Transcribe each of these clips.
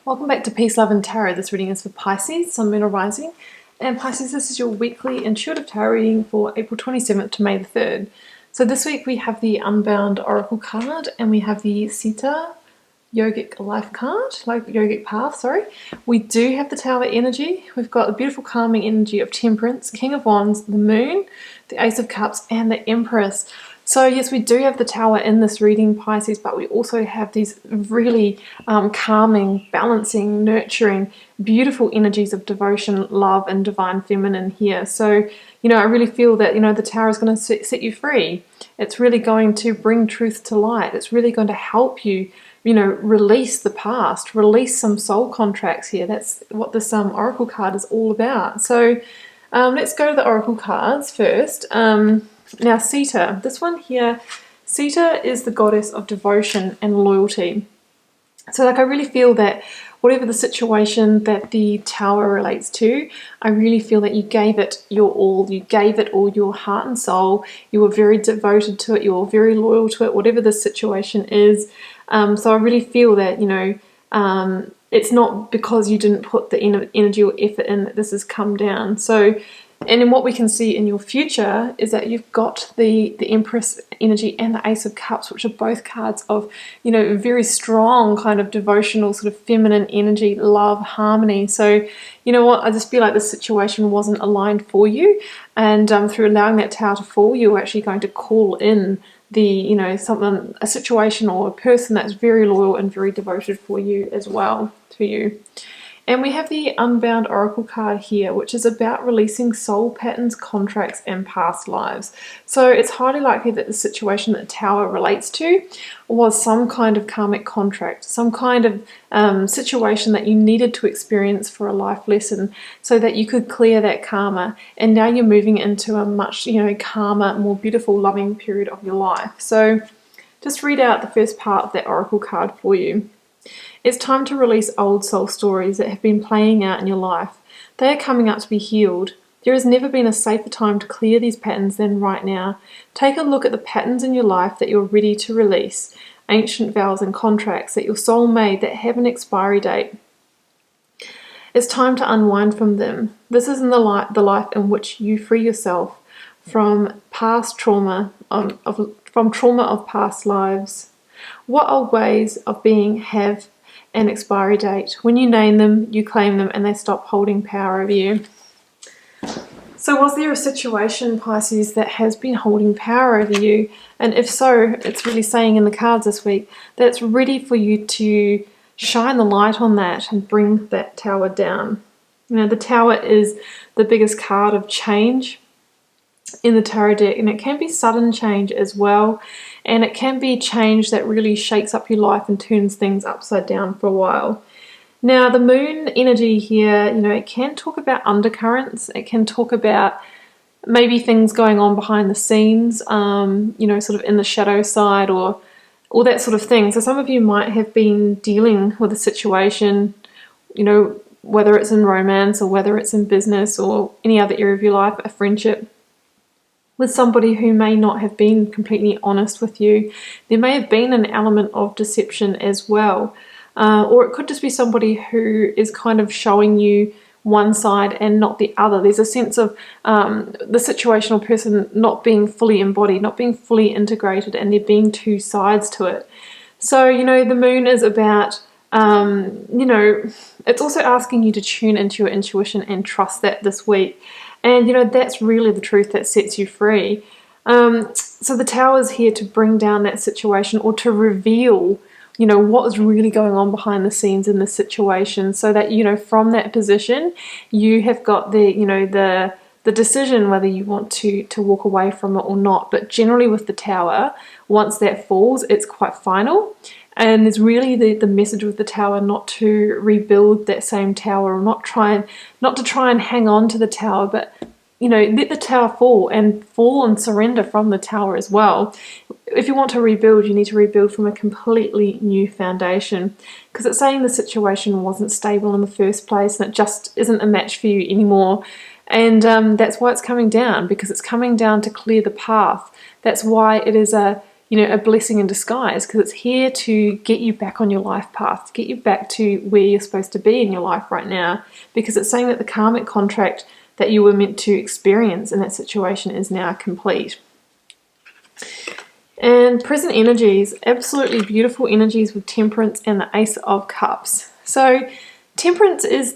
Welcome back to Peace, Love and Tarot. This reading is for Pisces, Sun, Moon or Rising. And Pisces, this is your weekly intuitive tarot reading for April 27th to May the 3rd. So this week we have the Unbound Oracle card and we have the Sita Yogic Life card, like Yogic Path, sorry. We do have the Tower energy. We've got the beautiful calming energy of Temperance, King of Wands, the Moon, the Ace of Cups and the Empress. So yes, we do have the Tower in this reading, Pisces, but we also have these really calming, balancing, nurturing, beautiful energies of devotion, love, and divine feminine here. So, I really feel that, the Tower is going to set you free. It's really going to bring truth to light. It's really going to help you, release the past, release some soul contracts here. That's what this Oracle card is all about. So let's go to the Oracle cards first. Now, Sita, this one here, Sita is the goddess of devotion and loyalty. So, I really feel that whatever the situation that the Tower relates to, I really feel that you gave it your all. You gave it all your heart and soul. You were very devoted to it. You were very loyal to it, whatever the situation is. So, I really feel that, it's not because you didn't put the energy or effort in that this has come down. So, and then what we can see in your future is that you've got the Empress energy and the Ace of Cups, which are both cards of, very strong kind of devotional sort of feminine energy, love, harmony. So, you know what, I just feel like the situation wasn't aligned for you. And through allowing that Tower to fall, you're actually going to call in the, a situation or a person that's very loyal and very devoted for you as well, to you. And we have the Unbound Oracle card here, which is about releasing soul patterns, contracts, and past lives. So it's highly likely that the situation that the Tower relates to was some kind of karmic contract, some kind of situation that you needed to experience for a life lesson so that you could clear that karma. And now you're moving into a much, calmer, more beautiful, loving period of your life. So just read out the first part of that Oracle card for you. It's time to release old soul stories that have been playing out in your life. They are coming up to be healed. There has never been a safer time to clear these patterns than right now. Take a look at the patterns in your life that you're ready to release. Ancient vows and contracts that your soul made that have an expiry date. It's time to unwind from them. This is the life in which you free yourself from past trauma, from trauma of past lives. What old ways of being have an expiry date? When you name them, you claim them, and they stop holding power over you. So was there a situation, Pisces, that has been holding power over you? And if so, it's really saying in the cards this week that it's ready for you to shine the light on that and bring that Tower down. The Tower is the biggest card of change in the tarot deck, and it can be sudden change as well, and it can be change that really shakes up your life and turns things upside down for a while. Now, the Moon energy here, it can talk about undercurrents. It can talk about maybe things going on behind the scenes, sort of in the shadow side or all that sort of thing. So some of you might have been dealing with a situation, whether it's in romance or whether it's in business or any other area of your life, a friendship, with somebody who may not have been completely honest with you. There may have been an element of deception as well. Or it could just be somebody who is kind of showing you one side and not the other. There's a sense of the situational person not being fully embodied, not being fully integrated, and there being two sides to it. So, the Moon is about, it's also asking you to tune into your intuition and trust that this week. And, that's really the truth that sets you free. So the Tower is here to bring down that situation or to reveal, what is really going on behind the scenes in this situation so that, from that position, you have got the decision whether you want to walk away from it or not. But generally with the Tower, once that falls, it's quite final. And there's really the message with the Tower not to rebuild that same Tower or not to try and hang on to the Tower, but let the Tower fall and surrender from the Tower as well. If you want to rebuild, you need to rebuild from a completely new foundation, because it's saying the situation wasn't stable in the first place and it just isn't a match for you anymore. And that's why it's coming down, because it's coming down to clear the path. That's why it is a a blessing in disguise, because it's here to get you back on your life path, to get you back to where you're supposed to be in your life right now, because it's saying that the karmic contract that you were meant to experience in that situation is now complete. And present energies, absolutely beautiful energies with Temperance and the Ace of Cups. So Temperance is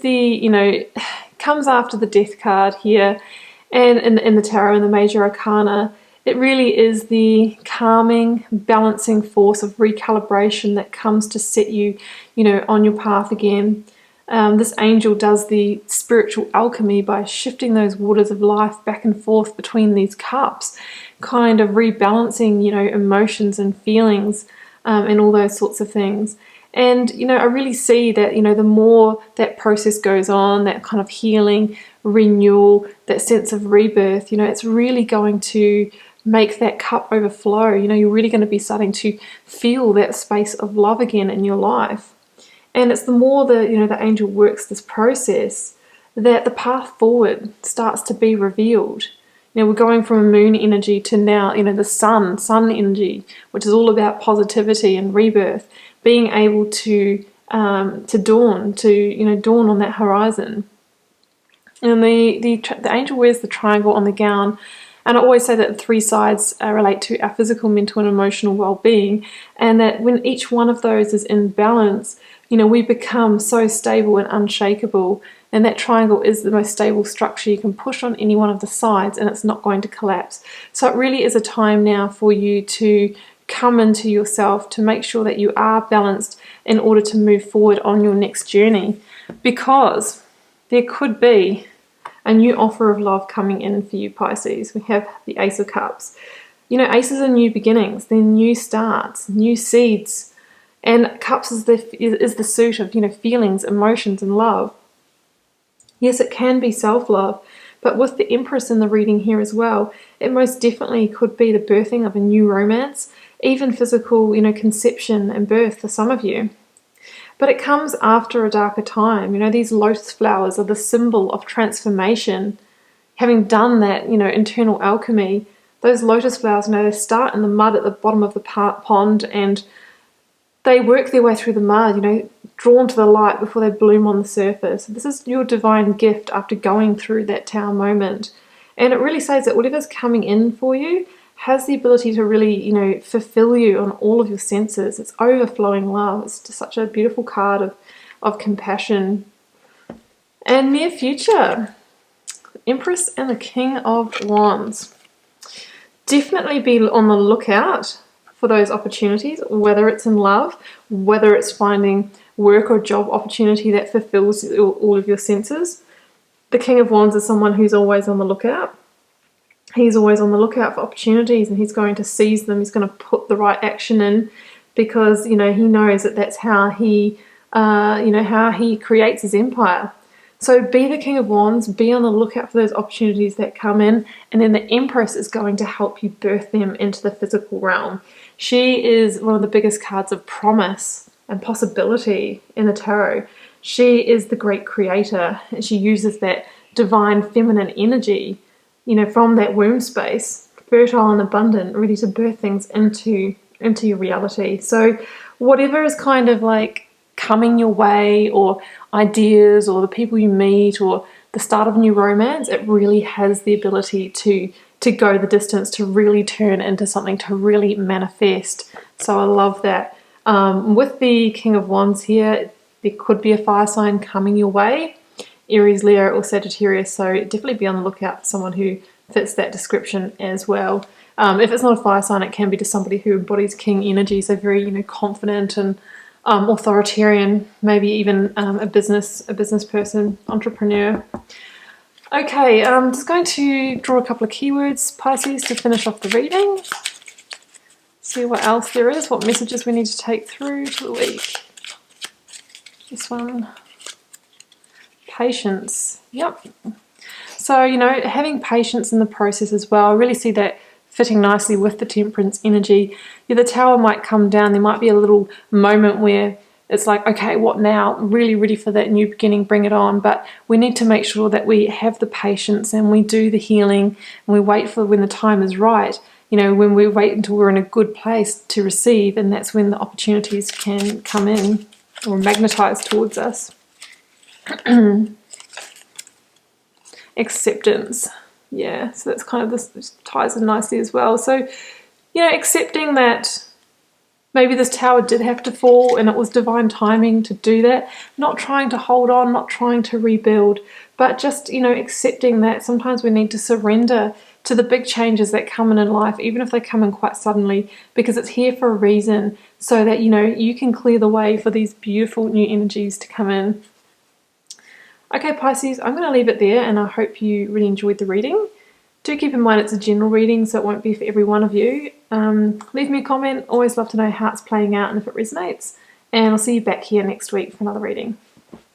comes after the Death card here, and in the Tarot and the Major Arcana. It really is the calming, balancing force of recalibration that comes to set you, on your path again. This angel does the spiritual alchemy by shifting those waters of life back and forth between these cups, kind of rebalancing, emotions and feelings, and all those sorts of things. And, I really see that, the more that process goes on, that kind of healing, renewal, that sense of rebirth, it's really going to make that cup overflow. You're really going to be starting to feel that space of love again in your life. And it's the more the angel works this process that the path forward starts to be revealed. We're going from a moon energy to now, the sun energy, which is all about positivity and rebirth, being able to dawn on that horizon. And the angel wears the triangle on the gown. And I always say that the three sides relate to our physical, mental, and emotional well-being, and that when each one of those is in balance, we become so stable and unshakable. And that triangle is the most stable structure you can push on any one of the sides, and it's not going to collapse. So it really is a time now for you to come into yourself, to make sure that you are balanced in order to move forward on your next journey, because there could be a new offer of love coming in for you, Pisces. We have the Ace of Cups. Aces are new beginnings, they're new starts, new seeds. And Cups is the suit of, feelings, emotions, and love. Yes, it can be self-love, but with the Empress in the reading here as well, it most definitely could be the birthing of a new romance, even physical, conception and birth for some of you. But it comes after a darker time. These lotus flowers are the symbol of transformation. Having done that, internal alchemy, those lotus flowers, they start in the mud at the bottom of the pond, and they work their way through the mud, drawn to the light before they bloom on the surface. This is your divine gift after going through that Tower moment. And it really says that whatever's coming in for you has the ability to really, fulfill you on all of your senses. It's overflowing love. It's just such a beautiful card of compassion. And near future, Empress and the King of Wands. Definitely be on the lookout for those opportunities, whether it's in love, whether it's finding work or job opportunity that fulfills all of your senses. The King of Wands is someone who's always on the lookout. He's always on the lookout for opportunities, and he's going to seize them. He's going to put the right action in, because he knows that that's how he creates his empire. So be the King of Wands, be on the lookout for those opportunities that come in, and then the Empress is going to help you birth them into the physical realm. She is one of the biggest cards of promise and possibility in the tarot. She is the great creator, and she uses that divine feminine energy, from that womb space, fertile and abundant, ready to birth things into your reality. So whatever is kind of like coming your way, or ideas, or the people you meet, or the start of a new romance, it really has the ability to go the distance, to really turn into something, to really manifest. So I love that. With the King of Wands here, there could be a fire sign coming your way, Aries, Leo, or Sagittarius, so definitely be on the lookout for someone who fits that description as well. If it's not a fire sign, it can be just somebody who embodies King energy, so very confident and authoritarian, maybe even a business person, entrepreneur. Okay, I'm just going to draw a couple of keywords, Pisces, to finish off the reading. See what else there is, what messages we need to take through to the week. This one. Patience. Yep. So, having patience in the process as well. I really see that fitting nicely with the Temperance energy. The Tower might come down. There might be a little moment where it's like, okay, what now? I'm really ready for that new beginning, bring it on. But we need to make sure that we have the patience and we do the healing and we wait for when the time is right. you know, when we wait until we're in a good place to receive, and that's when the opportunities can come in or magnetize towards us. Acceptance. Yeah, so that's kind of this ties in nicely as well. So, you know, accepting that maybe this tower did have to fall and it was divine timing to do that. Not trying to hold on, not trying to rebuild, but just, you know, accepting that sometimes we need to surrender to the big changes that come in life, even if they come in quite suddenly, because it's here for a reason, so that, you know, you can clear the way for these beautiful new energies to come in. Okay, Pisces, I'm going to leave it there, and I hope you really enjoyed the reading. Do keep in mind it's a general reading, so it won't be for every one of you. Leave me a comment. Always love to know how it's playing out and if it resonates. And I'll see you back here next week for another reading.